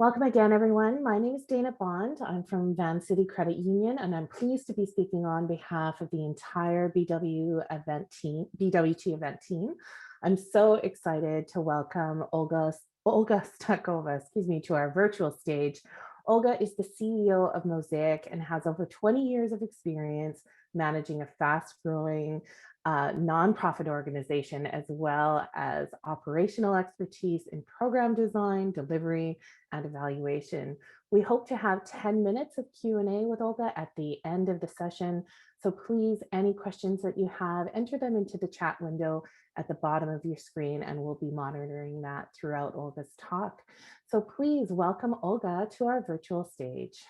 Welcome again, everyone. My name is Dana Bond. I'm from Van City Credit Union, and I'm pleased to be speaking on behalf of the entire BWT event team. I'm so excited to welcome Olga Stachova, to our virtual stage. Olga is the CEO of Mosaic and has over 20 years of experience managing a fast-growing nonprofit organization, as well as operational expertise in program design, delivery, and evaluation. We hope to have 10 minutes of Q&A with Olga at the end of the session. So please, any questions that you have, enter them into the chat window at the bottom of your screen, and we'll be monitoring that throughout Olga's talk. So please welcome Olga to our virtual stage.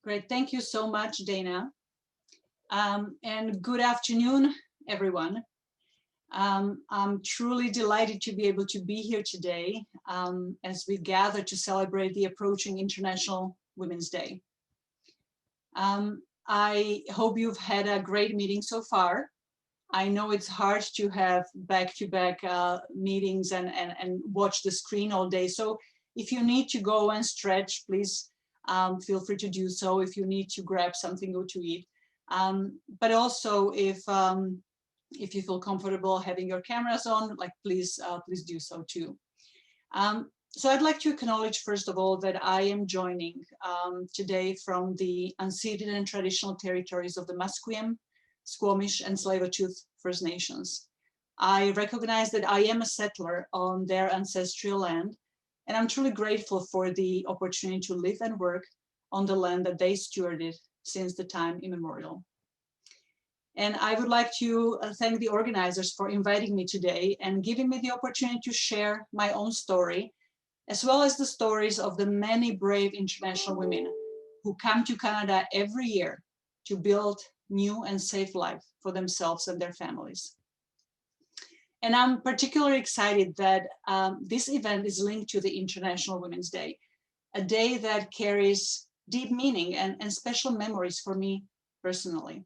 Great, thank you so much, Dana. And good afternoon, everyone. I'm truly delighted to be able to be here today as we gather to celebrate the approaching International Women's Day. I hope you've had a great meeting so far. I know it's hard to have back-to-back meetings and watch the screen all day. So if you need to go and stretch, please feel free to do so. If you need to grab something, go to eat. But also if you feel comfortable having your cameras on, please do so too. So I'd like to acknowledge, first of all, that I am joining today from the unceded and traditional territories of the Musqueam, Squamish, and Tsleil-Waututh First Nations. I recognize that I am a settler on their ancestral land, and I'm truly grateful for the opportunity to live and work on the land that they stewarded since the time immemorial. And I would like to thank the organizers for inviting me today and giving me the opportunity to share my own story, as well as the stories of the many brave international women who come to Canada every year to build new and safe life for themselves and their families. And I'm particularly excited that this event is linked to the International Women's Day, a day that carries deep meaning and special memories for me personally.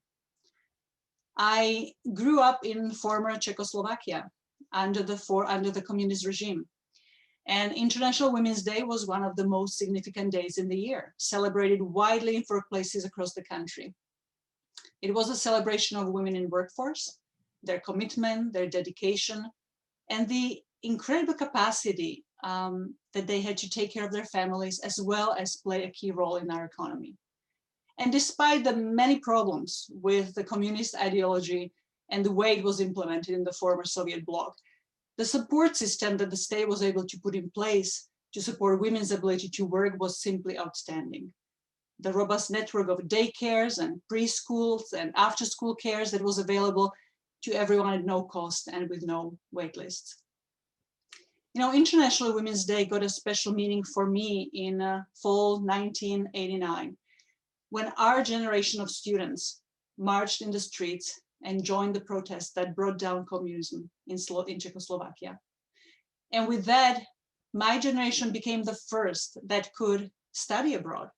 I grew up in former Czechoslovakia under the communist regime. And International Women's Day was one of the most significant days in the year, celebrated widely in workplaces across the country. It was a celebration of women in workforce, their commitment, their dedication, and the incredible capacity that they had to take care of their families, as well as play a key role in our economy. And despite the many problems with the communist ideology and the way it was implemented in the former Soviet bloc, the support system that the state was able to put in place to support women's ability to work was simply outstanding. The robust network of daycares and preschools and after-school cares that was available to everyone at no cost and with no wait lists. You know, International Women's Day got a special meaning for me in fall 1989, when our generation of students marched in the streets and joined the protests that brought down communism in Czechoslovakia. And with that, my generation became the first that could study abroad,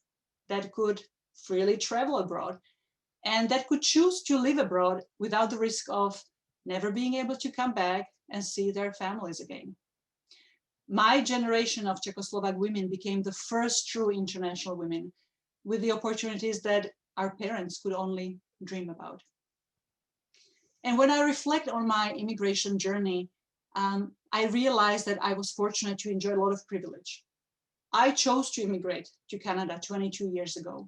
that could freely travel abroad, and that could choose to live abroad without the risk of never being able to come back and see their families again. My generation of Czechoslovak women became the first true international women with the opportunities that our parents could only dream about. And when I reflect on my immigration journey, I realized that I was fortunate to enjoy a lot of privilege. I chose to immigrate to Canada 22 years ago.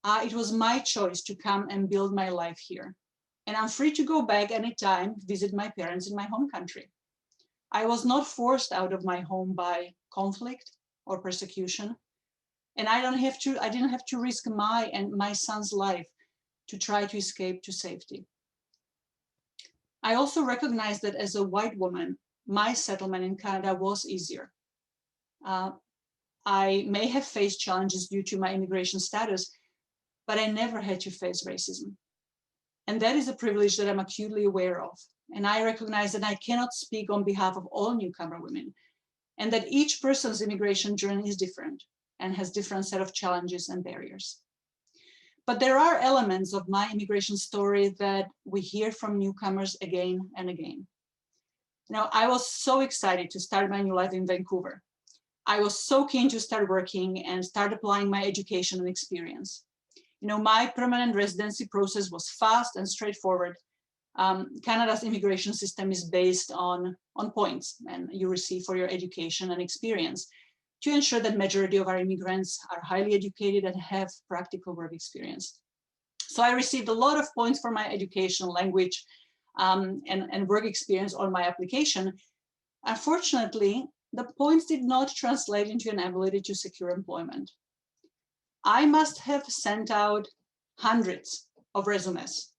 It was my choice to come and build my life here. And I'm free to go back anytime, visit my parents in my home country. I was not forced out of my home by conflict or persecution. And I didn't have to risk my and my son's life to try to escape to safety. I also recognize that as a white woman, my settlement in Canada was easier. I may have faced challenges due to my immigration status, but I never had to face racism. And that is a privilege that I'm acutely aware of. And I recognize that I cannot speak on behalf of all newcomer women, and that each person's immigration journey is different and has different set of challenges and barriers. But there are elements of my immigration story that we hear from newcomers again and again. Now, I was so excited to start my new life in Vancouver. I was so keen to start working and start applying my education and experience. My permanent residency process was fast and straightforward. Canada's immigration system is based on points and you receive for your education and experience to ensure that majority of our immigrants are highly educated and have practical work experience. So I received a lot of points for my education, language, and work experience on my application. Unfortunately, the points did not translate into an ability to secure employment. I must have sent out hundreds of resumes,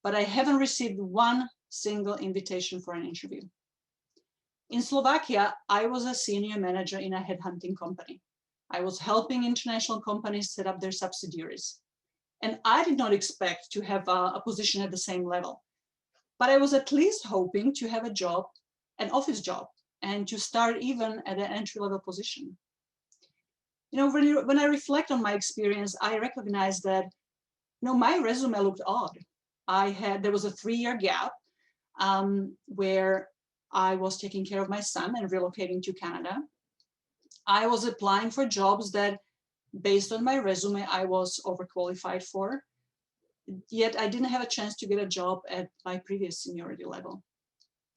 but I haven't received one single invitation for an interview. In Slovakia, I was a senior manager in a headhunting company. I was helping international companies set up their subsidiaries. And I did not expect to have a position at the same level, but I was at least hoping to have a job, an office job, and to start even at an entry-level position. When I reflect on my experience, I recognize that, my resume looked odd. There was a 3-year gap where I was taking care of my son and relocating to Canada. I was applying for jobs that, based on my resume, I was overqualified for, yet I didn't have a chance to get a job at my previous seniority level.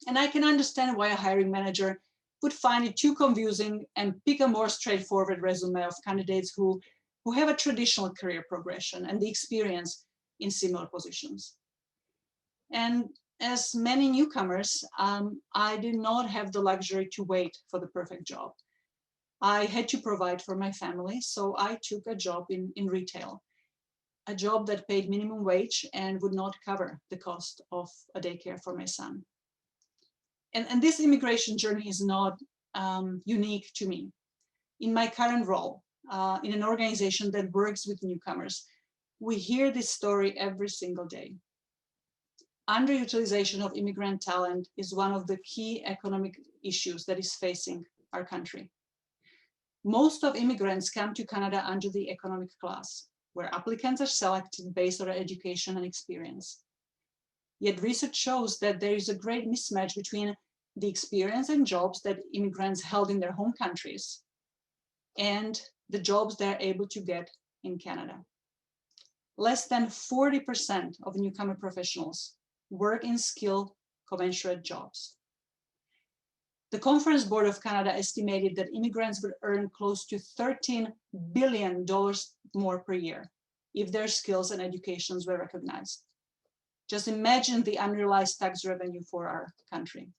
And I can understand why a hiring manager would find it too confusing and pick a more straightforward resume of candidates who have a traditional career progression and the experience in similar positions. And as many newcomers, I did not have the luxury to wait for the perfect job. I had to provide for my family, so I took a job in retail, a job that paid minimum wage and would not cover the cost of a daycare for my son. And this immigration journey is not unique to me. In my current role, in an organization that works with newcomers, we hear this story every single day. Underutilization of immigrant talent is one of the key economic issues that is facing our country. Most of immigrants come to Canada under the economic class, where applicants are selected based on their education and experience. Yet research shows that there is a great mismatch between the experience and jobs that immigrants held in their home countries and the jobs they're able to get in Canada. Less than 40% of newcomer professionals work in skill commensurate jobs. The Conference Board of Canada estimated that immigrants would earn close to $13 billion more per year if their skills and educations were recognized. Just imagine the unrealized tax revenue for our country.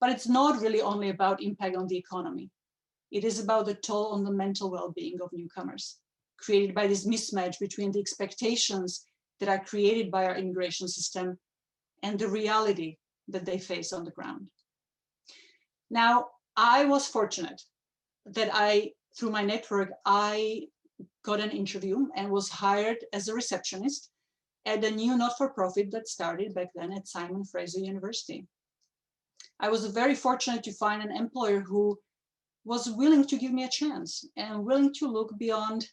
But it's not really only about impact on the economy. It is about the toll on the mental well-being of newcomers, created by this mismatch between the expectations that are created by our immigration system and the reality that they face on the ground. Now, I was fortunate that through my network, I got an interview and was hired as a receptionist at a new not-for-profit that started back then at Simon Fraser University. I was very fortunate to find an employer who was willing to give me a chance and willing to look beyond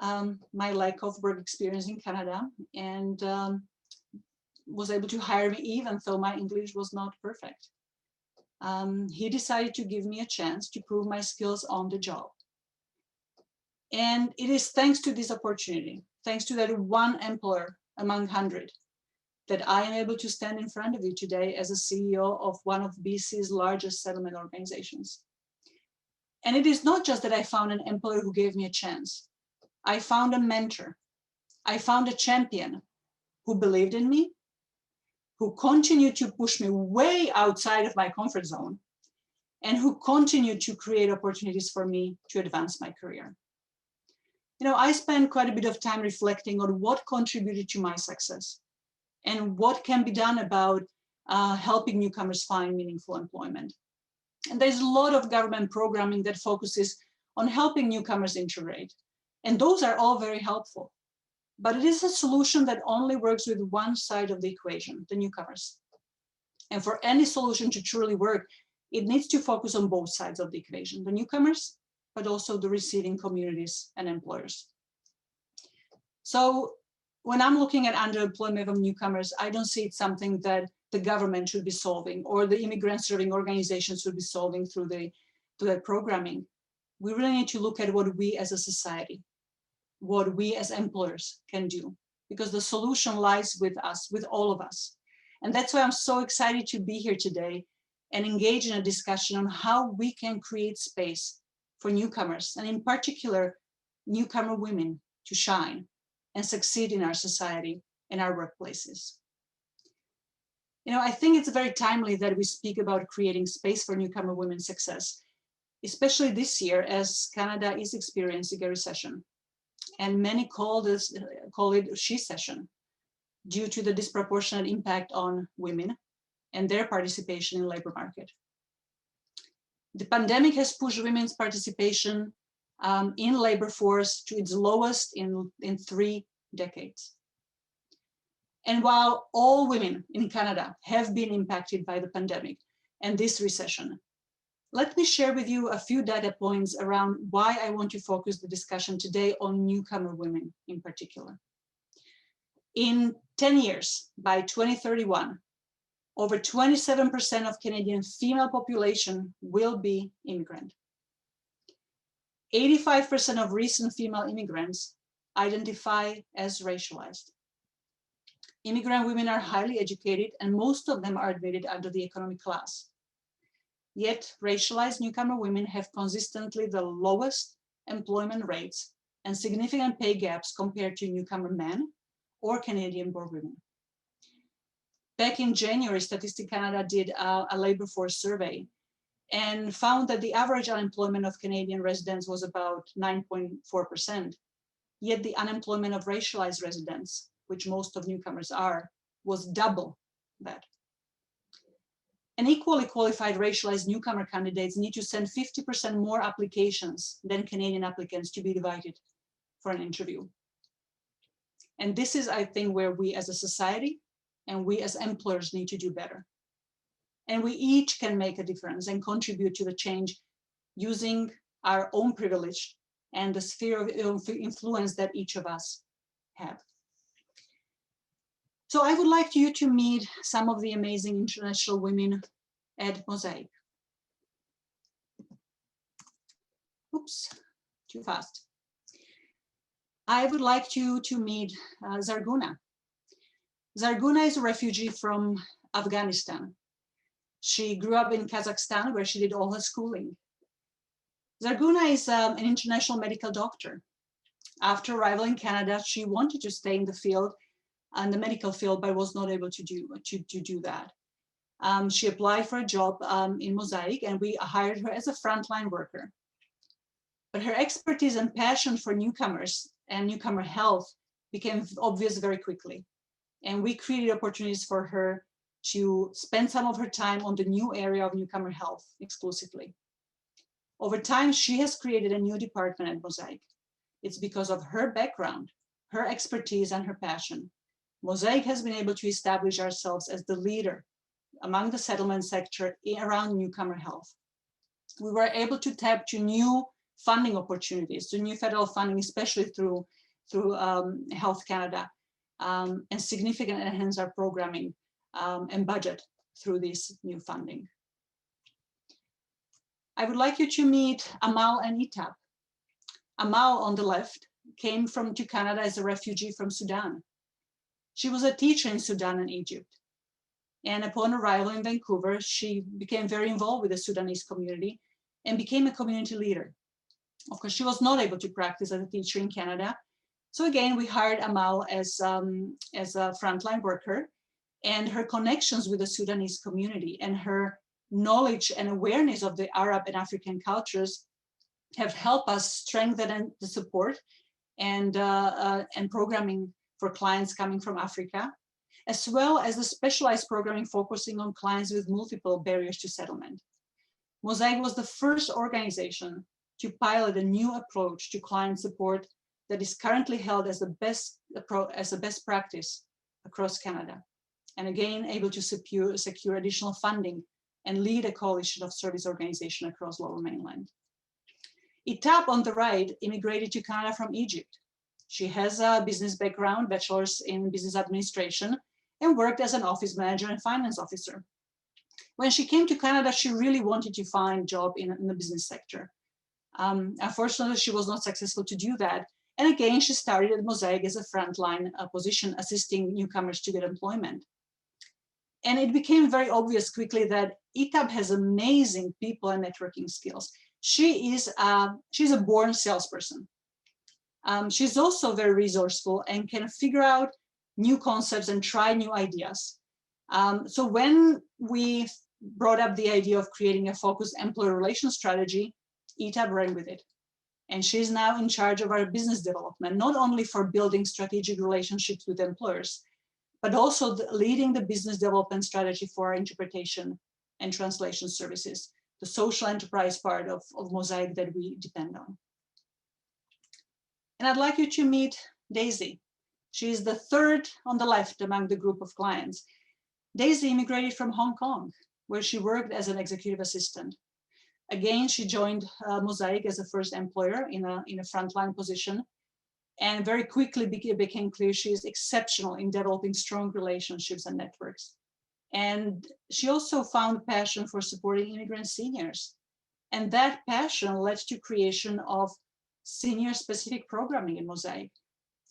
my lack of work experience in Canada and was able to hire me even though my English was not perfect. He decided to give me a chance to prove my skills on the job. And it is thanks to this opportunity, thanks to that one employer among 100, that I am able to stand in front of you today as a CEO of one of BC's largest settlement organizations. And it is not just that I found an employer who gave me a chance. I found a mentor. I found a champion who believed in me, who continued to push me way outside of my comfort zone, and who continued to create opportunities for me to advance my career. I spent quite a bit of time reflecting on what contributed to my success and what can be done about helping newcomers find meaningful employment. And there's a lot of government programming that focuses on helping newcomers integrate. And those are all very helpful. But it is a solution that only works with one side of the equation, the newcomers. And for any solution to truly work, it needs to focus on both sides of the equation, the newcomers, but also the receiving communities and employers. So when I'm looking at underemployment of newcomers, I don't see it something that the government should be solving or the immigrant serving organizations should be solving through the to that programming, we really need to look at what we as a society, what we as employers can do, because the solution lies with us, with all of us. And that's why I'm so excited to be here today and engage in a discussion on how we can create space for newcomers, and in particular, newcomer women to shine and succeed in our society and our workplaces. You know, I think it's very timely that we speak about creating space for newcomer women's success, especially this year as Canada is experiencing a recession. And many call it she-cession due to the disproportionate impact on women and their participation in the labor market. The pandemic has pushed women's participation in labor force to its lowest in 3 decades. And while all women in Canada have been impacted by the pandemic and this recession, let me share with you a few data points around why I want to focus the discussion today on newcomer women in particular. In 10 years, by 2031, over 27% of Canadian female population will be immigrant. 85% of recent female immigrants identify as racialized. Immigrant women are highly educated, and most of them are admitted under the economic class. Yet, racialized newcomer women have consistently the lowest employment rates and significant pay gaps compared to newcomer men or Canadian-born women. Back in January, Statistics Canada did a labor force survey and found that the average unemployment of Canadian residents was about 9.4%. Yet the unemployment of racialized residents, which most of newcomers are, was double that. And equally qualified racialized newcomer candidates need to send 50% more applications than Canadian applicants to be invited for an interview. And this is, I think, where we as a society and we as employers need to do better. And we each can make a difference and contribute to the change using our own privilege and the sphere of influence that each of us have. So I would like you to meet some of the amazing international women at Mosaic. Oops, too fast. I would like you to meet Zarguna. Zarguna is a refugee from Afghanistan. She grew up in Kazakhstan, where she did all her schooling. Zarguna is an international medical doctor. After arrival in Canada, she wanted to stay in the field, in the medical field, but was not able to do that. She applied for a job in Mosaic, and we hired her as a frontline worker. But her expertise and passion for newcomers and newcomer health became obvious very quickly. And we created opportunities for her to spend some of her time on the new area of newcomer health exclusively. Over time, she has created a new department at Mosaic. It's because of her background, her expertise, and her passion. Mosaic has been able to establish ourselves as the leader among the settlement sector around newcomer health. We were able to tap to new funding opportunities, to new federal funding, especially through Health Canada, and significantly enhance our programming and budget through this new funding. I would like you to meet Amal and Itap. Amal, on the left, came to Canada as a refugee from Sudan. She was a teacher in Sudan and Egypt. And upon arrival in Vancouver, she became very involved with the Sudanese community and became a community leader. Of course, she was not able to practice as a teacher in Canada. So again, we hired Amal as a frontline worker, and her connections with the Sudanese community and her knowledge and awareness of the Arab and African cultures have helped us strengthen the support and programming for clients coming from Africa, as well as the specialized programming focusing on clients with multiple barriers to settlement. Mosaic was the first organization to pilot a new approach to client support that is currently held as the best practice across Canada, and again able to secure additional funding and lead a coalition of service organizations across Lower Mainland. Itap, on the right, immigrated to Canada from Egypt. She has a business background, bachelor's in business administration, and worked as an office manager and finance officer. When she came to Canada, she really wanted to find a job in the business sector. Unfortunately, she was not successful to do that. And again, she started at Mosaic as a frontline position, assisting newcomers to get employment. And it became very obvious quickly that ETAB has amazing people and networking skills. She's a born salesperson. She's also very resourceful and can figure out new concepts and try new ideas. So when we brought up the idea of creating a focused employer relations strategy, ETAB ran with it. And she's now in charge of our business development, not only for building strategic relationships with employers, but also leading the business development strategy for our interpretation and translation services, the social enterprise part of Mosaic that we depend on. And I'd like you to meet Daisy. She is the third on the left among the group of clients. Daisy immigrated from Hong Kong, where she worked as an executive assistant. Again, she joined Mosaic as a first employer in a frontline position, and very quickly became clear she is exceptional in developing strong relationships and networks. And she also found passion for supporting immigrant seniors. And that passion led to creation of senior-specific programming in Mosaic,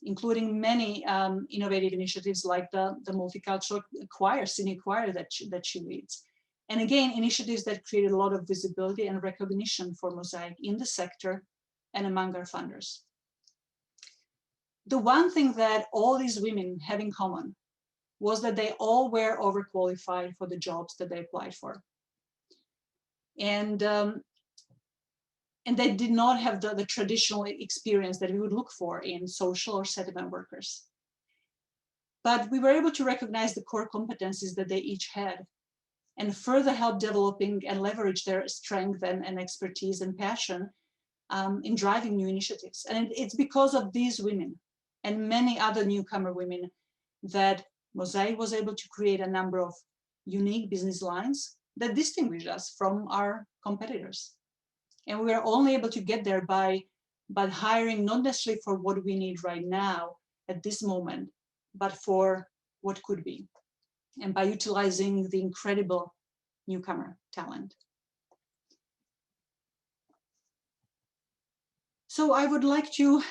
including many innovative initiatives like the multicultural choir, senior choir that she leads. And again, initiatives that created a lot of visibility and recognition for Mosaic in the sector and among our funders. The one thing that all these women have in common was that they all were overqualified for the jobs that they applied for. And they did not have the traditional experience that we would look for in social or settlement workers. But we were able to recognize the core competencies that they each had and further help developing and leverage their strength and expertise and passion in driving new initiatives. And it's because of these women and many other newcomer women that Mosaic was able to create a number of unique business lines that distinguish us from our competitors. And we are only able to get there by hiring not necessarily for what we need right now at this moment, but for what could be, and by utilizing the incredible newcomer talent. So I would like to,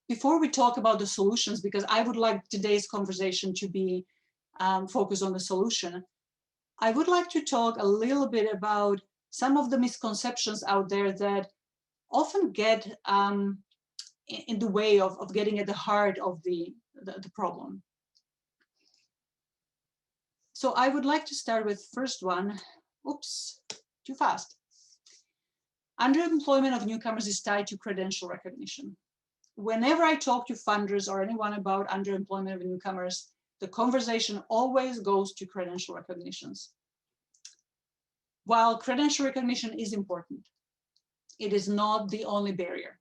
before we talk about the solutions, because I would like today's conversation to be focused on the solution, I would like to talk a little bit about some of the misconceptions out there that often get in the way of getting at the heart of the problem. So I would like to start with first one. Oops, too fast. Underemployment of newcomers is tied to credential recognition. Whenever I talk to funders or anyone about underemployment of newcomers, the conversation always goes to credential recognitions. While credential recognition is important, it is not the only barrier,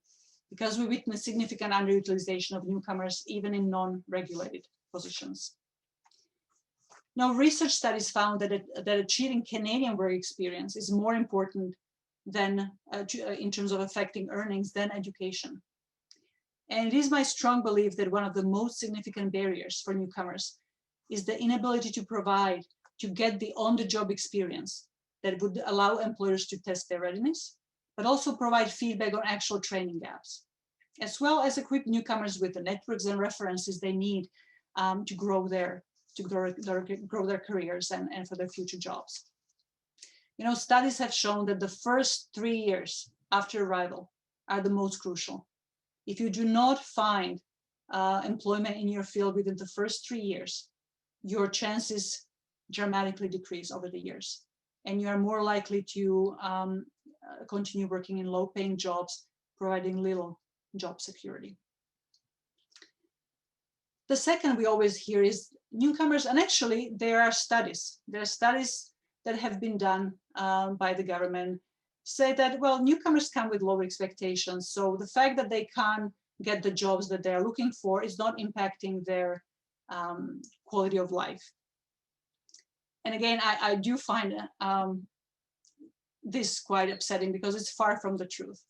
because we witness significant underutilization of newcomers even in non-regulated positions. Now, research studies found that achieving Canadian work experience is more important than in terms of affecting earnings than education. And it is my strong belief that one of the most significant barriers for newcomers is the inability to get the on-the-job experience that would allow employers to test their readiness, but also provide feedback on actual training gaps, as well as equip newcomers with the networks and references they need to grow their careers and for their future jobs. You know, studies have shown that the first 3 years after arrival are the most crucial. If you do not find employment in your field within the first 3 years, your chances dramatically decrease over the years. And you are more likely to continue working in low-paying jobs, providing little job security. The second we always hear is newcomers, and actually there are studies. There are studies that have been done by the government say that, well, newcomers come with low expectations. So the fact that they can't get the jobs that they're looking for is not impacting their quality of life. And again, I do find this quite upsetting because it's far from the truth.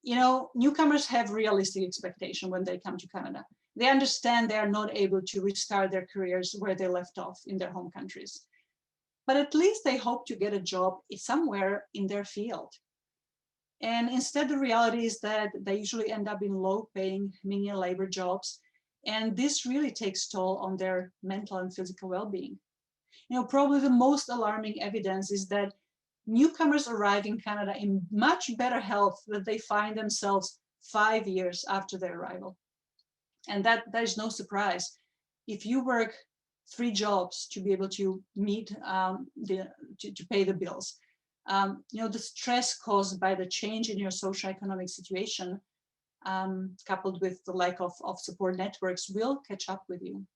You know, newcomers have realistic expectation when they come to Canada. They understand they are not able to restart their careers where they left off in their home countries. but at least they hope to get a job somewhere in their field. And instead, the reality is that they usually end up in low-paying menial labor jobs, and this really takes toll on their mental and physical well-being. Probably the most alarming evidence is that newcomers arrive in Canada in much better health than they find themselves 5 years after their arrival. And that is no surprise. If you work 3 jobs to be able to meet to pay the bills, the stress caused by the change in your socioeconomic situation, coupled with the lack of support networks, will catch up with you.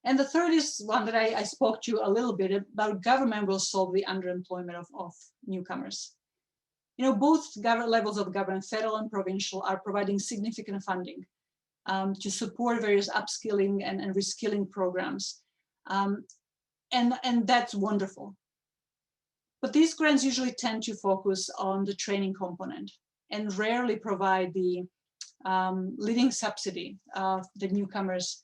And the third is one that I spoke to you a little bit about. Government will solve the underemployment of newcomers. Both levels of government, federal and provincial, are providing significant funding to support various upskilling and reskilling programs. And that's wonderful. But these grants usually tend to focus on the training component and rarely provide the living subsidy that newcomers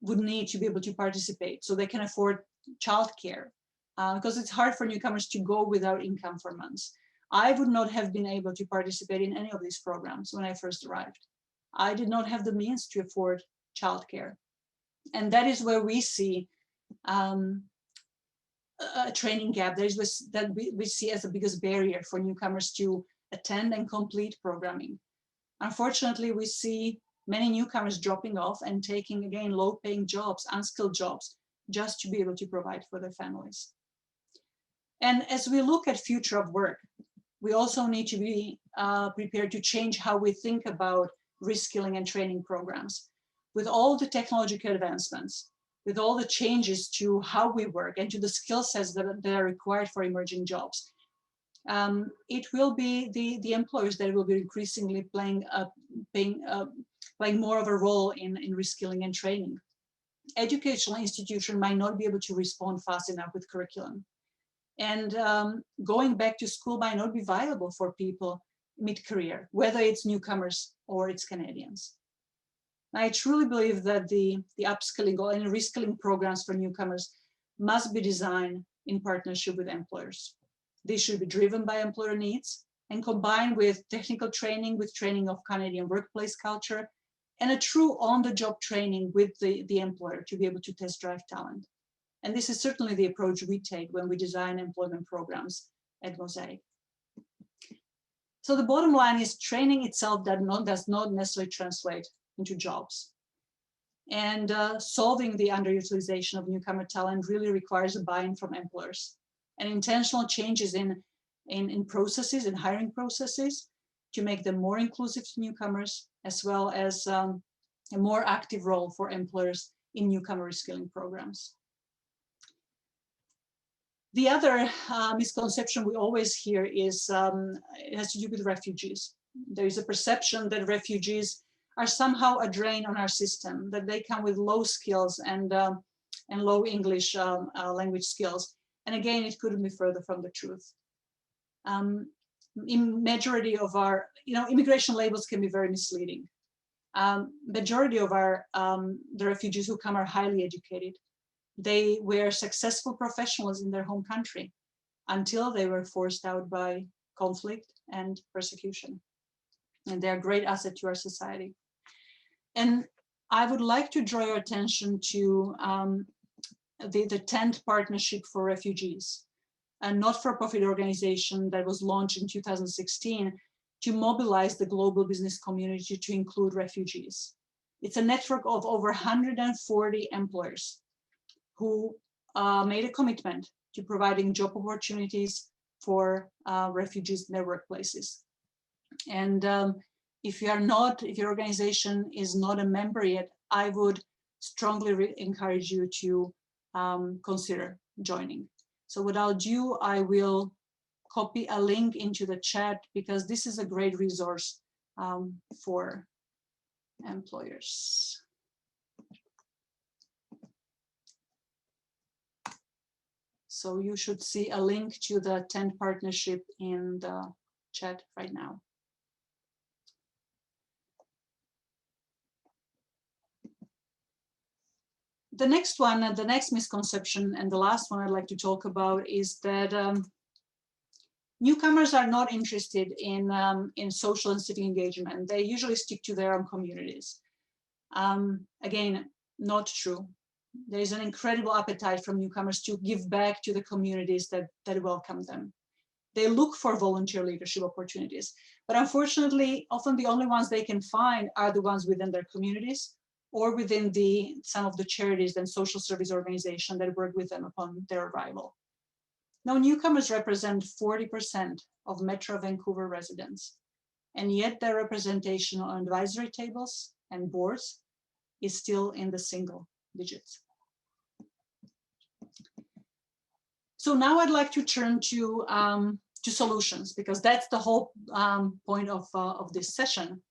would need to be able to participate, so they can afford childcare, because it's hard for newcomers to go without income for months. I would not have been able to participate in any of these programs when I first arrived. I did not have the means to afford childcare. And that is where we see a training gap. That we see as the biggest barrier for newcomers to attend and complete programming. Unfortunately, we see many newcomers dropping off and taking, again, low-paying jobs, unskilled jobs, just to be able to provide for their families. And as we look at future of work, we also need to be prepared to change how we think about reskilling and training programs. With all the technological advancements, with all the changes to how we work and to the skill sets that are required for emerging jobs, it will be the employers that will be increasingly playing more of a role in reskilling and training. Educational institutions might not be able to respond fast enough with curriculum. And going back to school might not be viable for people mid-career, whether it's newcomers or it's Canadians. I truly believe that the upskilling and reskilling programs for newcomers must be designed in partnership with employers. They should be driven by employer needs and combined with technical training, with training of Canadian workplace culture, and a true on-the-job training with the employer to be able to test drive talent. And this is certainly the approach we take when we design employment programs at Mosaic. So the bottom line is training itself does not necessarily translate into jobs. And solving the underutilization of newcomer talent really requires a buy-in from employers and intentional changes in processes and hiring processes to make them more inclusive to newcomers, as well as a more active role for employers in newcomer reskilling programs. The other misconception we always hear is it has to do with refugees. There is a perception that refugees are somehow a drain on our system, that they come with low skills and low English language skills. And again, it couldn't be further from the truth. In majority of our, immigration labels can be very misleading. Majority of the refugees who come are highly educated. They were successful professionals in their home country until they were forced out by conflict and persecution. And they're a great asset to our society. And I would like to draw your attention to the 10th Partnership for Refugees, a not-for-profit organization that was launched in 2016 to mobilize the global business community to include refugees. It's a network of over 140 employers who made a commitment to providing job opportunities for refugees in their workplaces. And if your organization is not a member yet, I would strongly encourage you to consider joining. So what I'll do, I will copy a link into the chat because this is a great resource for employers. So you should see a link to the 10th partnership in the chat right now. The next one, the next misconception, and the last one I'd like to talk about is that newcomers are not interested in social and civic engagement. They usually stick to their own communities. Again, not true. There is an incredible appetite from newcomers to give back to the communities that welcome them. They look for volunteer leadership opportunities, but unfortunately, often the only ones they can find are the ones within their communities or within some of the charities and social service organizations that work with them upon their arrival. Now, newcomers represent 40% of Metro Vancouver residents, and yet their representation on advisory tables and boards is still in the single digits. So now I'd like to turn to solutions, because that's the whole point of this session.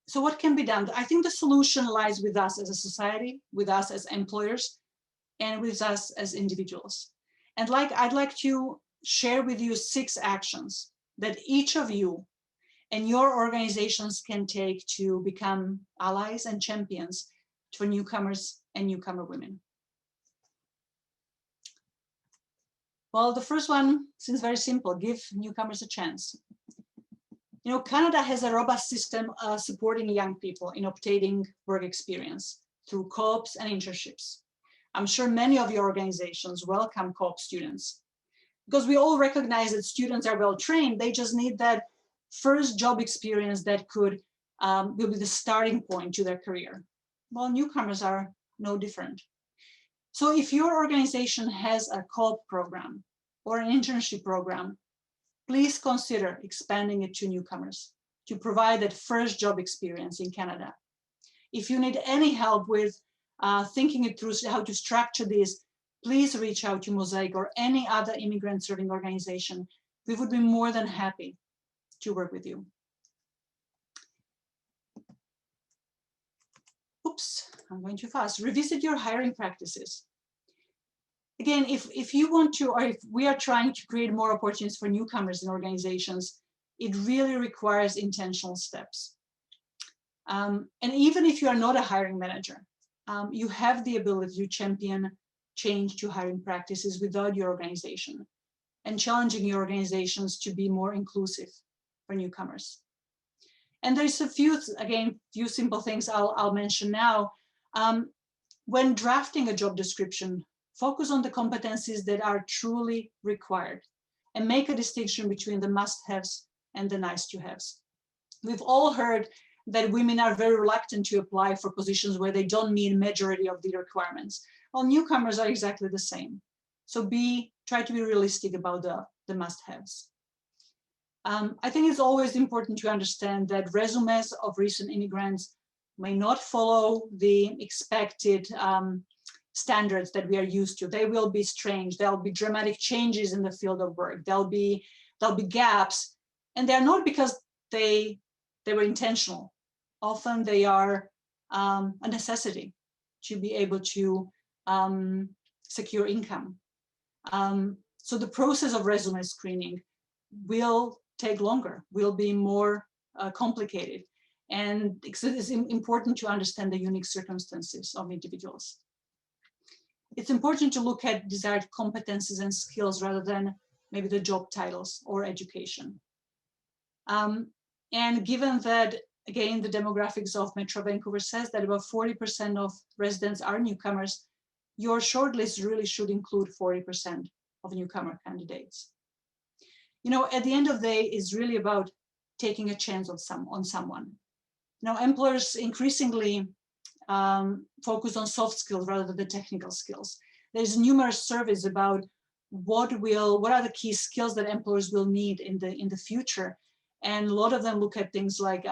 So what can be done? I think the solution lies with us as a society, with us as employers, and with us as individuals. And I'd like to share with you 6 actions that each of you and your organizations can take to become allies and champions for newcomers and newcomer women. Well, the first one seems very simple: give newcomers a chance. You know, Canada has a robust system supporting young people in obtaining work experience through co-ops and internships. I'm sure many of your organizations welcome co-op students, because we all recognize that students are well trained. They just need that first job experience that will be the starting point to their career. Well, newcomers are no different. So if your organization has a co-op program or an internship program, please consider expanding it to newcomers to provide that first job experience in Canada. If you need any help with thinking it through how to structure this, please reach out to Mosaic or any other immigrant serving organization. We would be more than happy to work with you. Oops, I'm going too fast. Revisit your hiring practices. Again, if you want to, or if we are trying to create more opportunities for newcomers in organizations, it really requires intentional steps. And even if you are not a hiring manager, you have the ability to champion change to hiring practices without your organization and challenging your organizations to be more inclusive for newcomers. And there's a few simple things I'll mention now. When drafting a job description, focus on the competencies that are truly required and make a distinction between the must-haves and the nice-to-haves. We've all heard that women are very reluctant to apply for positions where they don't meet majority of the requirements. Well, newcomers are exactly the same. So try to be realistic about the must-haves. I think it's always important to understand that resumes of recent immigrants may not follow the expected standards that we are used to. They will be strange. There'll be dramatic changes in the field of work. There'll be gaps, and they're not because they were intentional. Often they are a necessity to be able to secure income. So the process of resume screening will take longer, will be more complicated. And it's important to understand the unique circumstances of individuals. It's important to look at desired competencies and skills rather than maybe the job titles or education. And given that, again, the demographics of Metro Vancouver says that about 40% of residents are newcomers, your shortlist really should include 40% of newcomer candidates. You know, at the end of the day, it's really about taking a chance on someone. Now, employers increasingly focus on soft skills rather than the technical skills. There's numerous surveys about what are the key skills that employers will need in the future, and a lot of them look at things like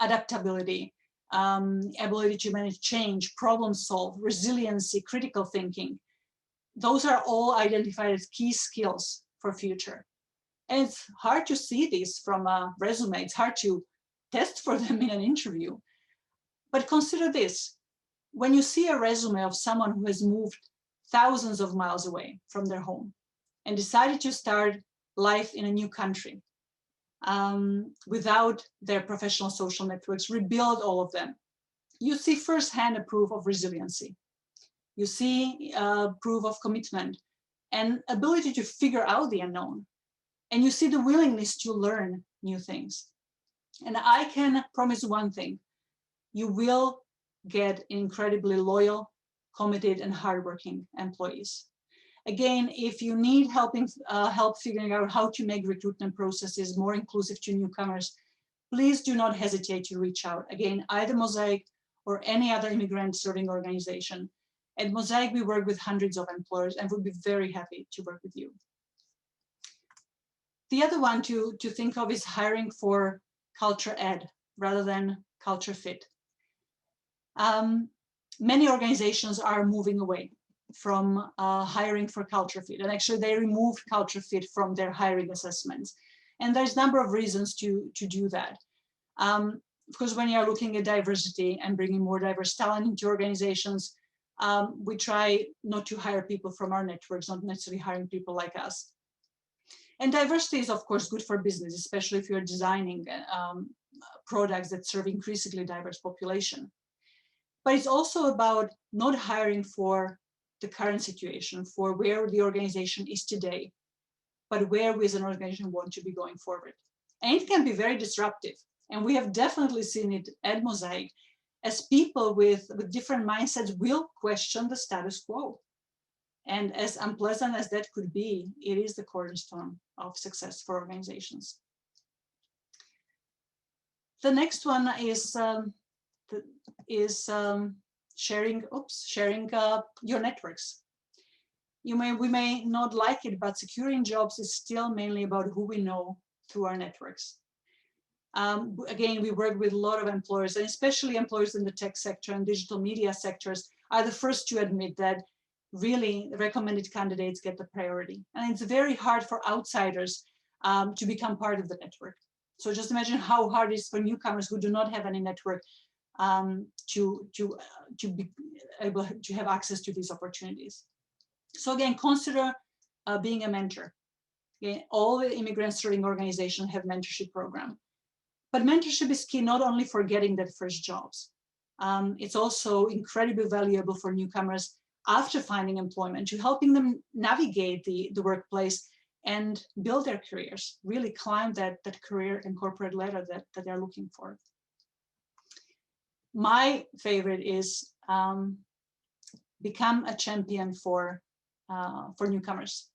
adaptability, ability to manage change, problem solve, resiliency, critical thinking. Those are all identified as key skills for future. And it's hard to see these from a resume. It's hard to test for them in an interview. But consider this: when you see a resume of someone who has moved thousands of miles away from their home and decided to start life in a new country without their professional social networks, rebuild all of them, you see firsthand a proof of resiliency. You see proof of commitment and ability to figure out the unknown. And you see the willingness to learn new things. And I can promise one thing, you will get incredibly loyal, committed, and hardworking employees. Again, if you need help figuring out how to make recruitment processes more inclusive to newcomers, please do not hesitate to reach out. Again, either Mosaic or any other immigrant serving organization. At Mosaic, we work with hundreds of employers and would be very happy to work with you. The other one to think of is hiring for culture ed rather than culture fit. Many organizations are moving away from hiring for culture fit, and actually they removed culture fit from their hiring assessments. And there's a number of reasons to do that. Of course, when you're looking at diversity and bringing more diverse talent into organizations, we try not to hire people from our networks, not necessarily hiring people like us. And diversity is, of course, good for business, especially if you're designing products that serve increasingly diverse population. But it's also about not hiring for the current situation, for where the organization is today, but where we as an organization want to be going forward. And it can be very disruptive. And we have definitely seen it at Mosaic, as people with different mindsets will question the status quo. And as unpleasant as that could be, it is the cornerstone of success for organizations. The next one is sharing your networks. We may not like it, but securing jobs is still mainly about who we know through our networks. Again, we work with a lot of employers, and especially employers in the tech sector and digital media sectors are the first to admit that really recommended candidates get the priority. And it's very hard for outsiders to become part of the network. So just imagine how hard it is for newcomers who do not have any network to be able to have access to these opportunities. So again, consider being a mentor. Okay? All the immigrant serving organizations have mentorship program. But mentorship is key not only for getting that first jobs. It's also incredibly valuable for newcomers after finding employment, to helping them navigate the workplace and build their careers, really climb that career and corporate ladder that they're looking for. My favorite is become a champion for newcomers.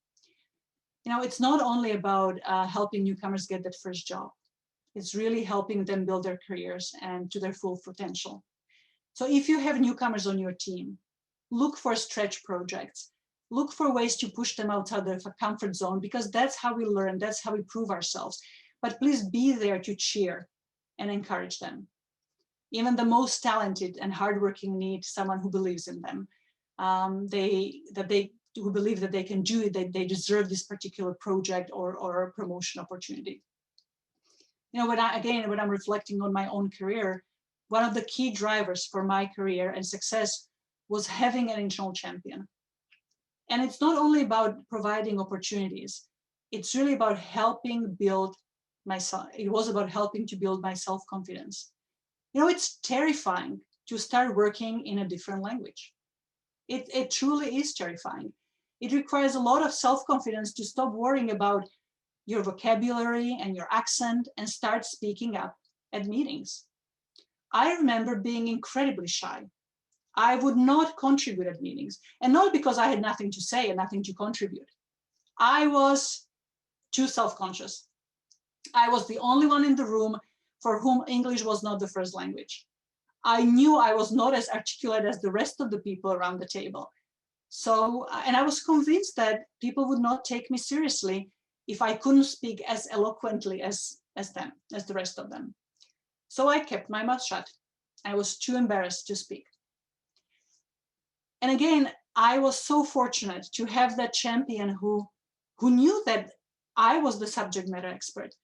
You know, it's not only about helping newcomers get that first job. It's really helping them build their careers and to their full potential. So if you have newcomers on your team, look for stretch projects. Look for ways to push them outside their comfort zone, because that's how we learn, that's how we prove ourselves. But please be there to cheer and encourage them. Even the most talented and hardworking need someone who believes in them. Who believe that they can do it, that they deserve this particular project or promotion opportunity. You know, when I'm reflecting on my own career, one of the key drivers for my career and success was having an internal champion. And it's not only about providing opportunities, it's really about helping build myself. It was about helping to build my self-confidence. You know, it's terrifying to start working in a different language. It truly is terrifying. It requires a lot of self-confidence to stop worrying about your vocabulary and your accent and start speaking up at meetings. I remember being incredibly shy. I would not contribute at meetings, and not because I had nothing to say and nothing to contribute. I was too self-conscious. I was the only one in the room for whom English was not the first language. I knew I was not as articulate as the rest of the people around the table. So, and I was convinced that people would not take me seriously if I couldn't speak as eloquently as the rest of them. So I kept my mouth shut. I was too embarrassed to speak. And again, I was so fortunate to have that champion who knew that I was the subject matter expert,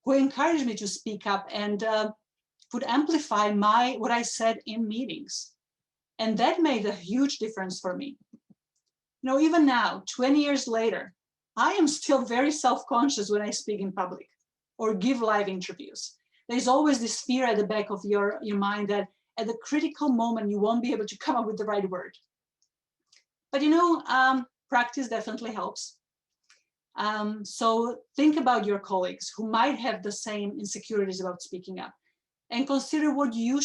who encouraged me to speak up and would amplify what I said in meetings. And that made a huge difference for me. You know, even now, 20 years later, I am still very self-conscious when I speak in public or give live interviews. There's always this fear at the back of your mind that at the critical moment, you won't be able to come up with the right word. But practice definitely helps. So think about your colleagues who might have the same insecurities about speaking up, and consider what you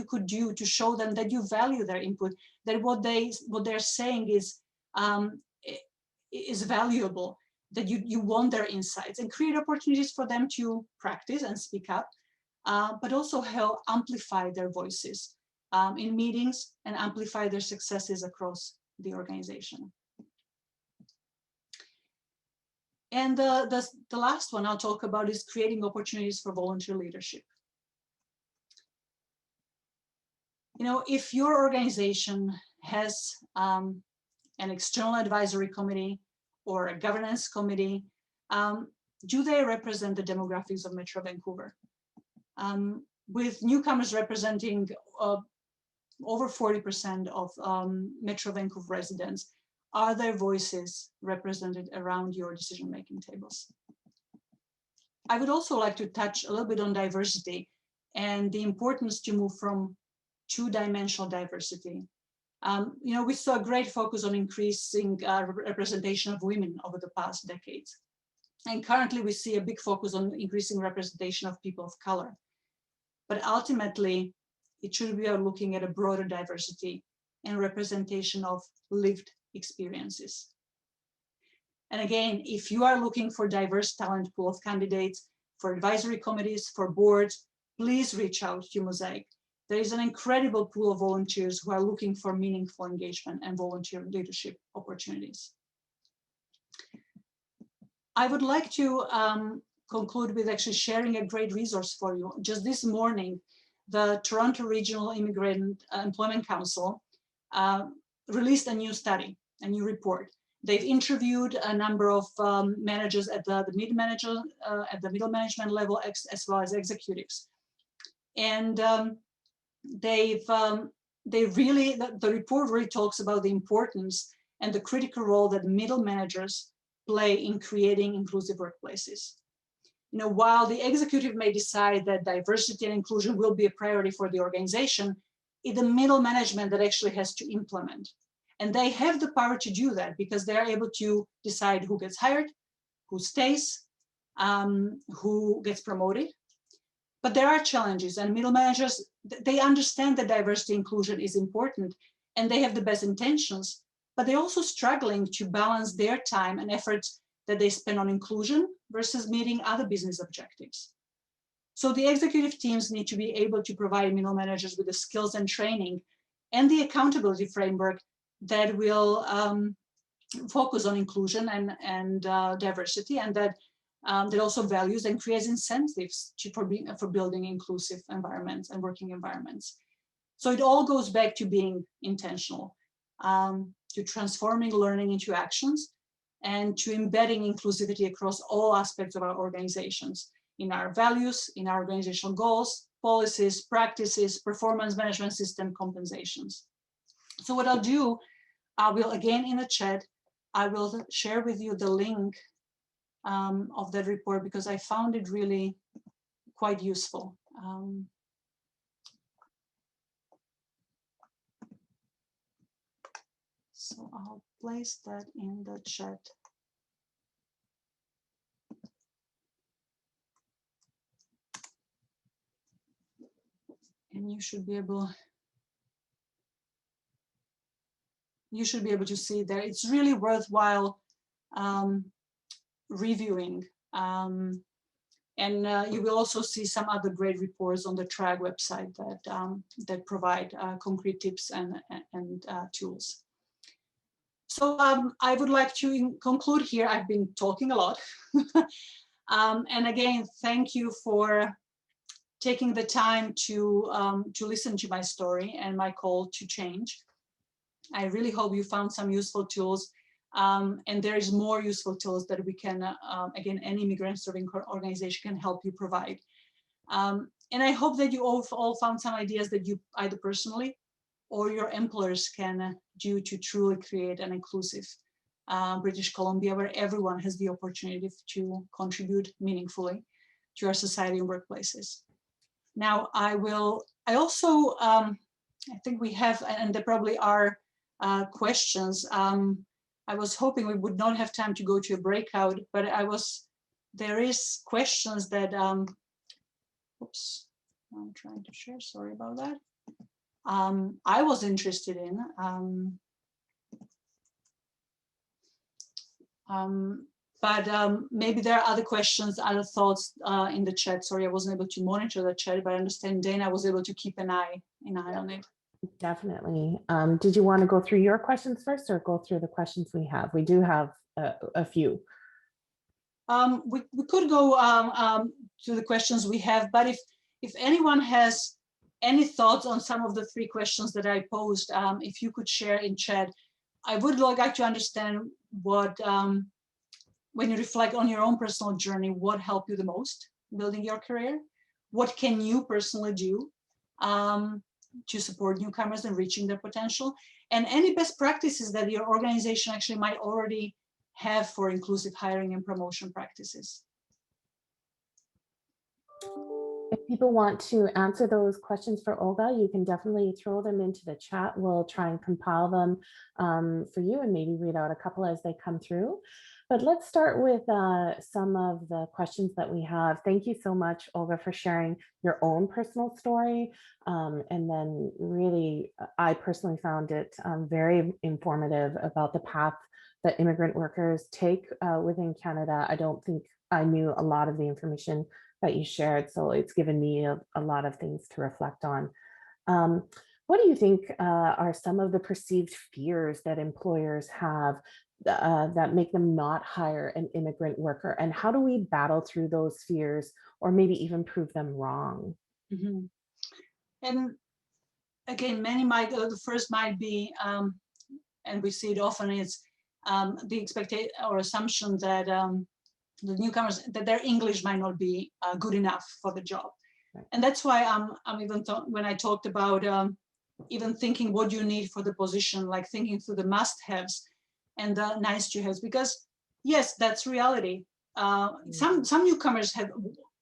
could do to show them that you value their input, that what they're saying is valuable, that you want their insights, and create opportunities for them to practice and speak up, but also help amplify their voices in meetings and amplify their successes across the organization. And the last one I'll talk about is creating opportunities for volunteer leadership. If your organization has an external advisory committee or a governance committee, do they represent the demographics of Metro Vancouver? With Newcomers representing over 40% of Metro Vancouver residents, are their voices represented around your decision-making tables? I would also like to touch a little bit on diversity and the importance to move from two-dimensional diversity. We saw a great focus on increasing representation of women over the past decades. And currently we see a big focus on increasing representation of people of color. But ultimately, it should be about looking at a broader diversity and representation of lived experiences. And again, if you are looking for diverse talent pool of candidates for advisory committees, for boards, please reach out to Mosaic. There is an incredible pool of volunteers who are looking for meaningful engagement and volunteer leadership opportunities. I would like to conclude with actually sharing a great resource for you. Just this morning, the Toronto Regional Immigrant Employment Council released a new study, a new report. They've interviewed a number of managers at the middle management level, as well as executives. And the report really talks about the importance and the critical role that middle managers play in creating inclusive workplaces. While the executive may decide that diversity and inclusion will be a priority for the organization, it's the middle management that actually has to implement. And they have the power to do that because they are able to decide who gets hired, who stays, who gets promoted. But there are challenges, and middle managers, they understand that diversity inclusion is important and they have the best intentions, but they're also struggling to balance their time and efforts that they spend on inclusion versus meeting other business objectives. So the executive teams need to be able to provide middle managers with the skills and training and the accountability framework that will focus on inclusion and diversity, and that also values and creates incentives for building inclusive environments and working environments. So it all goes back to being intentional, to transforming learning into actions, and to embedding inclusivity across all aspects of our organizations, in our values, in our organizational goals, policies, practices, performance management system, compensations. So what I'll do, I will, again in the chat, I will share with you the link of that report because I found it really quite useful. So I'll place that in the chat. And you should be able to see there. It's really worthwhile reviewing. And you will also see some other great reports on the TRAG website that provide concrete tips and tools. So I would like to conclude here. I've been talking a lot. And again, thank you for taking the time to listen to my story and my call to change. I really hope you found some useful tools, and there is more useful tools that we can, again, any immigrant serving organization can help you provide. And I hope that you all found some ideas that you either personally or your employers can do to truly create an inclusive British Columbia where everyone has the opportunity to contribute meaningfully to our society and workplaces. Now I will I also, I think we have, and there probably are questions. I was hoping we would not have time to go to a breakout, but there is questions that, oops, I'm trying to share, sorry about that. I was interested in. But maybe there are other questions, other thoughts in the chat. Sorry, I wasn't able to monitor the chat, but I understand Dana was able to keep an eye on it. Definitely. Did you want to go through your questions first or go through the questions we have? We do have a few. We could go to the questions we have, but if anyone has any thoughts on some of the 3 questions that I posed, if you could share in chat, I would like to understand what, when you reflect on your own personal journey, what helped you the most building your career? What can you personally do to support newcomers in reaching their potential? And any best practices that your organization actually might already have for inclusive hiring and promotion practices. If people want to answer those questions for Olga, you can definitely throw them into the chat. We'll try and compile them for you and maybe read out a couple as they come through. But let's start with some of the questions that we have. Thank you so much, Olga, for sharing your own personal story. And then really, I personally found it very informative about the path that immigrant workers take within Canada. I don't think I knew a lot of the information that you shared, so it's given me a lot of things to reflect on. What do you think are some of the perceived fears that employers have that make them not hire an immigrant worker? And how do we battle through those fears or maybe even prove them wrong? Mm-hmm. And again, many might, the first might be, and we see it often, is the expectation or assumption that the newcomers, that their English might not be good enough for the job. Right. And that's why I'm even when I talked about even thinking what you need for the position, like thinking through the must-haves and the nice-to-haves, because yes, that's reality. Some newcomers have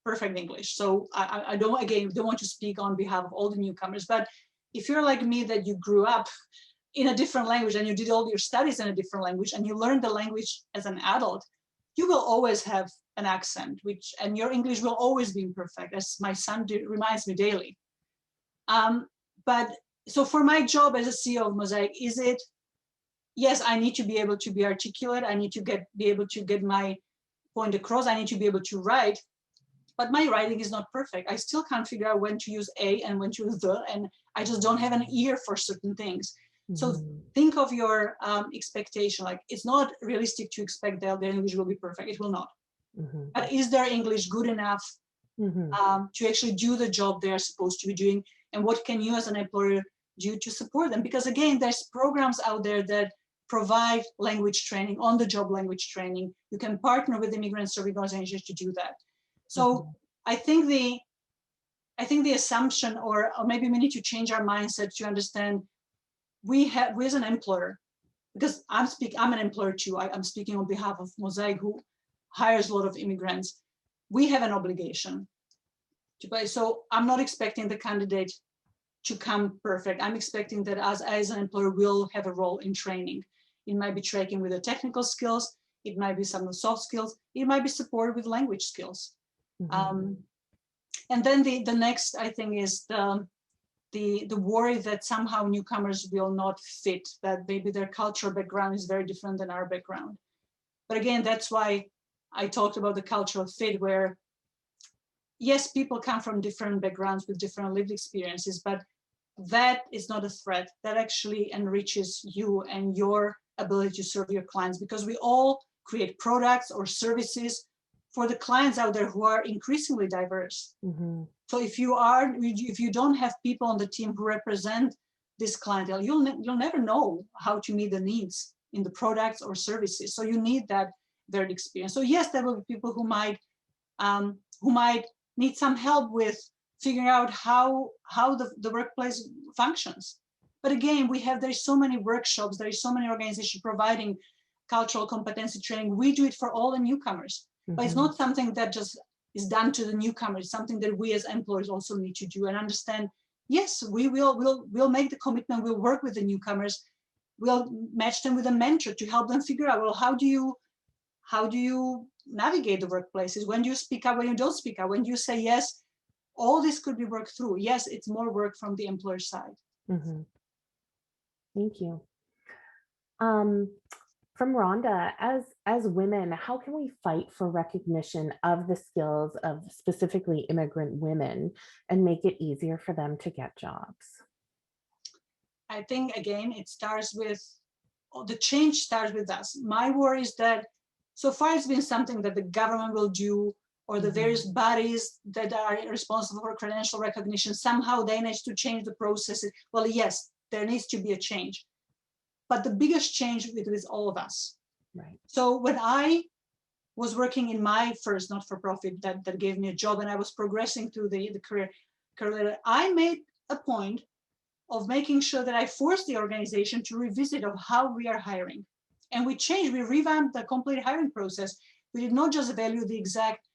perfect English, so I don't want to speak on behalf of all the newcomers, but if you're like me, that you grew up in a different language and you did all your studies in a different language and you learned the language as an adult, you will always have an accent, and your English will always be imperfect, as my son reminds me daily. But so for my job as a CEO of Mosaic, is it, yes, I need to be able to be articulate, I need to be able to get my point across, I need to be able to write, but my writing is not perfect. I still can't figure out when to use a and when to use the, and I just don't have an ear for certain things. So think of your expectation, like it's not realistic to expect that their English will be perfect. It will not. But is their English good enough to actually do the job they're supposed to be doing? And what can you as an employer do to support them? Because again, there's programs out there that provide language training, on-the-job language training. You can partner with immigrant service organizations to do that. So I think the assumption, or maybe we need to change our mindset to understand we as an employer, because I'm an employer too. I'm speaking on behalf of Mosaic, who hires a lot of immigrants. We have an obligation to pay. So I'm not expecting the candidate to come perfect. I'm expecting that as an employer, we'll have a role in training. It might be training with the technical skills. It might be some of the soft skills. It might be support with language skills. And then the next, I think, is the worry that somehow newcomers will not fit, that maybe their cultural background is very different than our background. But again, that's why I talked about the cultural fit, where yes, people come from different backgrounds with different lived experiences, but that is not a threat. That actually enriches you and your ability to serve your clients, because we all create products or services for the clients out there who are increasingly diverse. So if you don't have people on the team who represent this clientele, you'll never know how to meet the needs in the products or services. So you need that varied experience. So yes, there will be people who might need some help with figuring out how the workplace functions. But again, there's so many workshops, there's so many organizations providing cultural competency training. We do it for all the newcomers, but it's not something that just is done to the newcomers. It's something that we as employers also need to do and understand. yes, we'll make the commitment, we'll work with the newcomers, we'll match them with a mentor to help them figure out, well, how do you navigate the workplaces? When do you speak up, when you don't speak up, when do you say yes? All this could be worked through. Yes, it's more work from the employer side. Mm-hmm. Thank you. From Rhonda, as women, how can we fight for recognition of the skills of specifically immigrant women and make it easier for them to get jobs? I think, again, the change starts with us. My worry is that so far it's been something that the government will do, or the various bodies that are responsible for credential recognition, somehow they manage to change the processes. Well, yes, there needs to be a change. But the biggest change is all of us. Right. So when I was working in my first not-for-profit that gave me a job, and I was progressing through the career, I made a point of making sure that I forced the organization to revisit of how we are hiring. And we revamped the complete hiring process. We did not just value the exact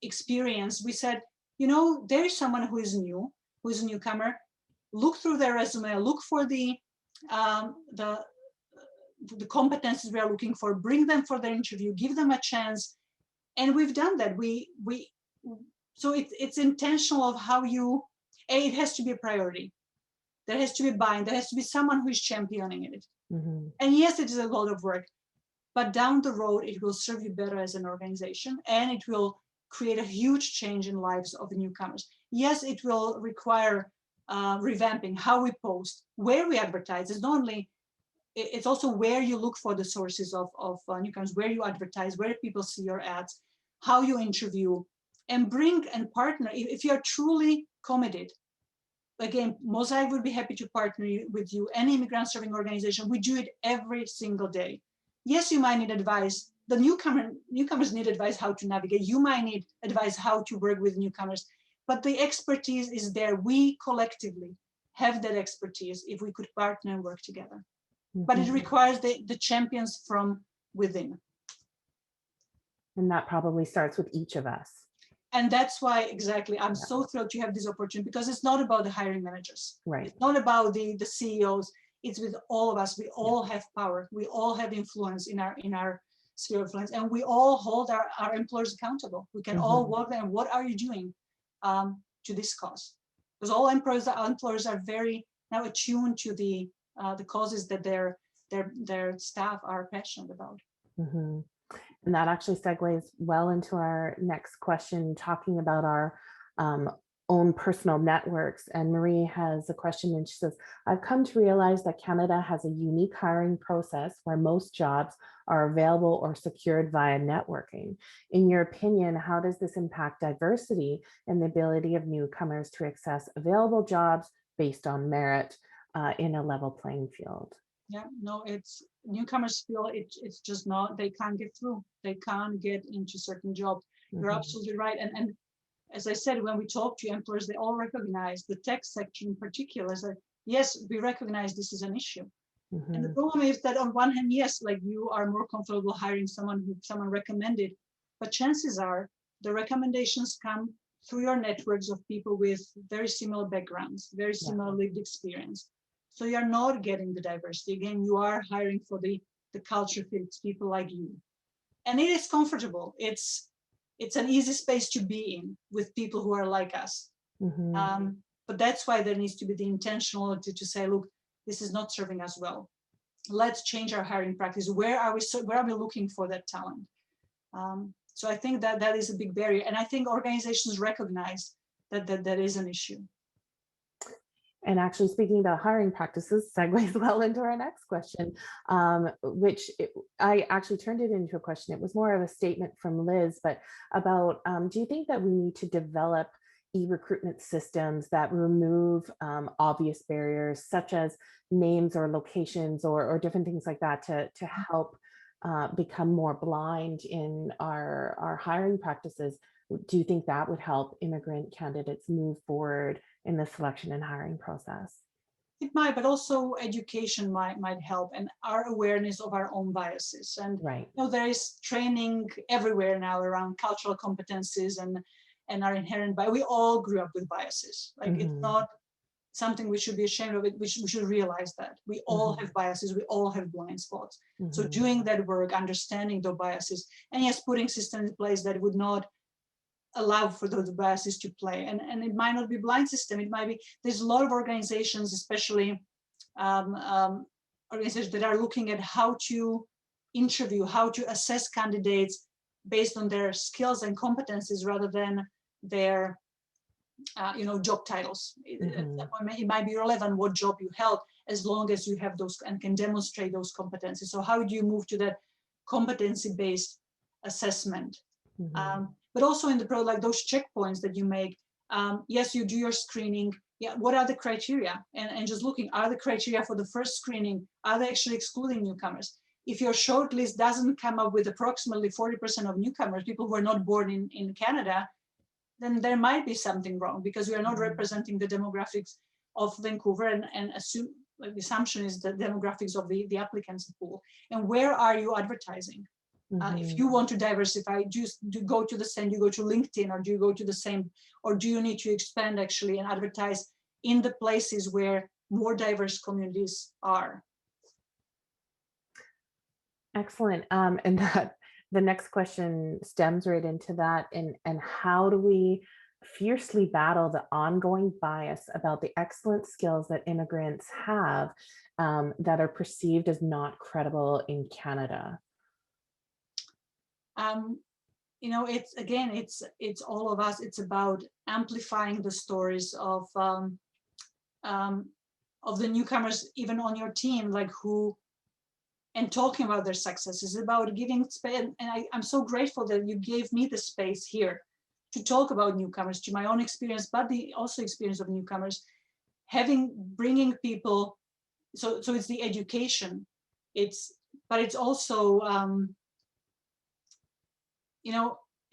experience. We said, there is someone who is new, who is a newcomer. Look through their resume, look for the competencies we are looking for, bring them for their interview, give them a chance. And we've done that. So it's intentional of how it has to be a priority. There has to be buy-in. There has to be someone who is championing it. Mm-hmm. And yes, it is a lot of work, but down the road, it will serve you better as an organization, and it will create a huge change in lives of the newcomers. Yes, it will require revamping how we post, where we advertise. It's also where you look for the sources of newcomers, where you advertise, where people see your ads, how you interview, and bring and partner. If you are truly committed, again, Mosaic would be happy to partner with you, any immigrant serving organization. We do it every single day. Yes, you might need advice. The newcomers need advice how to navigate. You might need advice how to work with newcomers, but the expertise is there. We collectively have that expertise if we could partner and work together. Mm-hmm. But it requires the champions from within. And that probably starts with each of us. And that's why, exactly, I'm so thrilled to have this opportunity, because it's not about the hiring managers. Right. It's not about the CEOs. It's with all of us. We all have power. We all have influence in our sphere of influence, and we all hold our employers accountable. We can all work there. And what are you doing to this cause? Because all employers are very now attuned to the causes that their staff are passionate about. Mm-hmm. And that actually segues well into our next question, talking about our own personal networks. And Marie has a question, and she says, I've come to realize that Canada has a unique hiring process where most jobs are available or secured via networking. In your opinion, how does this impact diversity and the ability of newcomers to access available jobs based on merit in a level playing field? Yeah, no, newcomers feel it's just not, they can't get through. They can't get into certain jobs. Mm-hmm. You're absolutely right. And as I said, when we talk to employers, they all recognize, the tech sector in particular, is that, yes, we recognize this is an issue. Mm-hmm. And the problem is that on one hand, yes, like you are more comfortable hiring someone who someone recommended, but chances are the recommendations come through your networks of people with very similar backgrounds, very similar lived experience. So you're not getting the diversity. Again, you are hiring for the culture fits, people like you. And it is comfortable. It's an easy space to be in with people who are like us. Mm-hmm. But that's why there needs to be the intentionality to say, look, this is not serving us well. Let's change our hiring practice. Where are we looking for that talent? So I think that is a big barrier. And I think organizations recognize that is an issue. And actually, speaking about hiring practices, segues well into our next question, I actually turned it into a question. It was more of a statement from Liz, but about, do you think that we need to develop e-recruitment systems that remove obvious barriers, such as names or locations or different things like that, to help become more blind in our hiring practices? Do you think that would help immigrant candidates move forward in the selection and hiring process? It might, but also education might help, and our awareness of our own biases. And right. There is training everywhere now around cultural competencies and our inherent bias. We all grew up with biases. Like it's not something we should be ashamed of. It we should realize that we all have biases, we all have blind spots. So doing that work, understanding the biases, and yes, putting systems in place that would not allow for those biases to play. And it might not be blind system, it might be, there's a lot of organizations, especially organizations that are looking at how to interview, how to assess candidates based on their skills and competencies rather than their job titles. It might be relevant what job you held as long as you have those and can demonstrate those competencies. So how do you move to that competency-based assessment? But also in the pro, like those checkpoints that you make, yes, you do your screening. Yeah, what are the criteria? And just looking, are the criteria for the first screening, are they actually excluding newcomers? If your short list doesn't come up with approximately 40% of newcomers, people who are not born in Canada, then there might be something wrong because we are not representing the demographics of Vancouver and assume, like, the assumption is the demographics of the applicants pool. And where are you advertising? If you want to diversify, do you go to the same, do you go to LinkedIn, or do you go to the same, or do you need to expand actually and advertise in the places where more diverse communities are? Excellent. And that the next question stems right into that. And how do we fiercely battle the ongoing bias about the excellent skills that immigrants have that are perceived as not credible in Canada? It's all of us. It's about amplifying the stories of the newcomers, even on your team, like and talking about their successes, about giving space. And I'm so grateful that you gave me the space here to talk about newcomers, to my own experience, but the also experience of newcomers, bringing people. So it's the education. But it's also,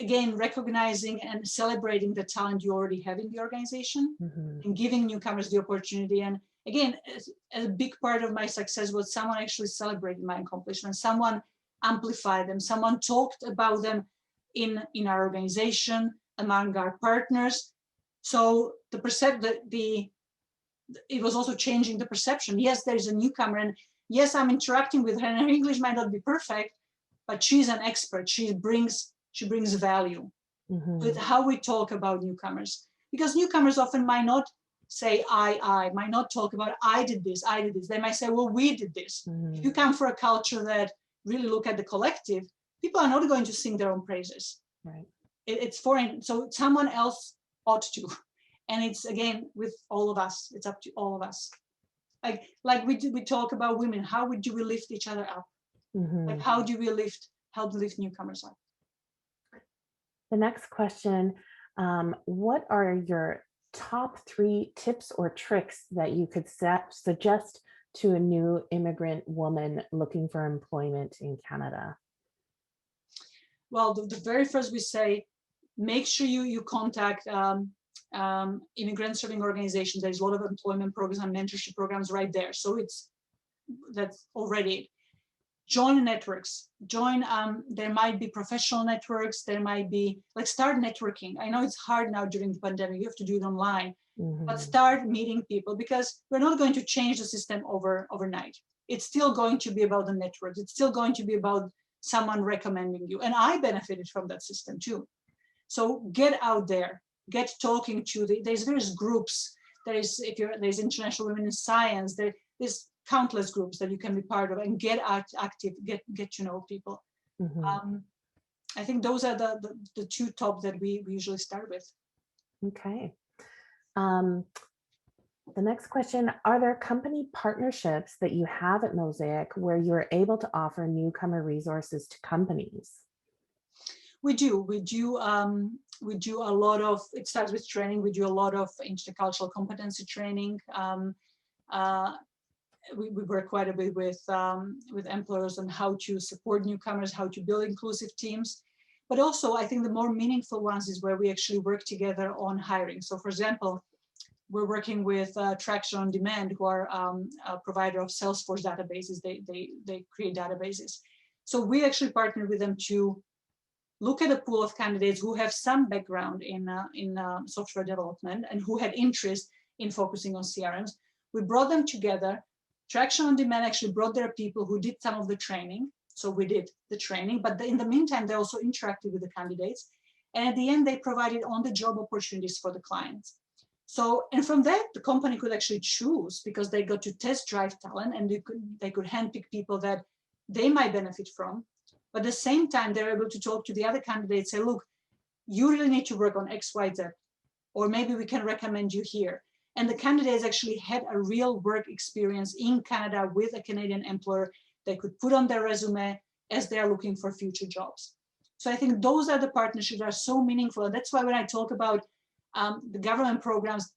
again, recognizing and celebrating the talent you already have in the organization and giving newcomers the opportunity. And again, a big part of my success was someone actually celebrated my accomplishments, someone amplified them, someone talked about them in our organization, among our partners. So it was also changing the perception. Yes, there is a newcomer, and yes, I'm interacting with her, and her English might not be perfect, but she's an expert. She brings value with how we talk about newcomers, because newcomers often might not say I might not talk about I did this. They might say, well, we did this. If you come for a culture that really look at the collective, people are not going to sing their own praises. Right. It's foreign, so someone else ought to. And it's, again, with all of us. It's up to all of us. Like we talk about women. How do we lift each other up? Like, how do we help lift newcomers up? The next question, what are your top 3 tips or tricks that you could suggest to a new immigrant woman looking for employment in Canada? Well, the very first we say, make sure you contact immigrant serving organizations. There's a lot of employment programs and mentorship programs right there. So that's already. Join networks. There might be professional networks. There might be, start networking. I know it's hard now during the pandemic. You have to do it online, but start meeting people, because we're not going to change the system overnight. It's still going to be about the networks. It's still going to be about someone recommending you. And I benefited from that system too. So get out there, get talking to there's various groups. There's International Women in Science. There's countless groups that you can be part of, and get active, get to know people. I think those are the 2 top that we usually start with. Okay. The next question, are there company partnerships that you have at Mosaic where you're able to offer newcomer resources to companies? We do a lot of, it starts with training. We do a lot of intercultural competency training. We work quite a bit with employers on how to support newcomers, how to build inclusive teams. But also, I think the more meaningful ones is where we actually work together on hiring. So, for example, we're working with Traction on Demand, who are a provider of Salesforce databases. They create databases. So we actually partnered with them to look at a pool of candidates who have some background in software development and who had interest in focusing on CRMs. We brought them together. Traction on Demand actually brought their people who did some of the training. So we did the training, but in the meantime, they also interacted with the candidates. And at the end, they provided on-the-job opportunities for the clients. So, and from that, the company could actually choose, because they got to test drive talent, and they could handpick people that they might benefit from. But at the same time, they're able to talk to the other candidates, say, look, you really need to work on X, Y, Z, or maybe we can recommend you here. And the candidates actually had a real work experience in Canada with a Canadian employer they could put on their resume as they are looking for future jobs. So I think those are the partnerships that are so meaningful. And that's why when I talk about the government programs,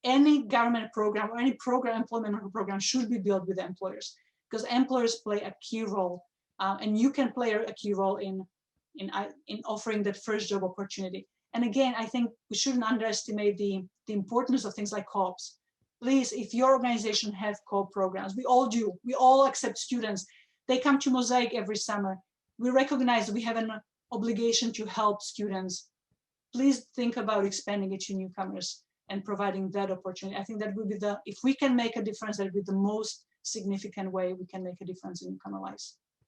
any government program or any program, employment program should be built with employers, because employers play a key role, and you can play a key role in offering that first job opportunity. And again, I think we shouldn't underestimate the importance of things like co-ops. Please, if your organization has co-op programs, we all do, we all accept students. They come to Mosaic every summer. We recognize we have an obligation to help students. Please think about expanding it to newcomers and providing that opportunity. I think that would be if we can make a difference, that would be the most significant way we can make a difference in newcomer lives.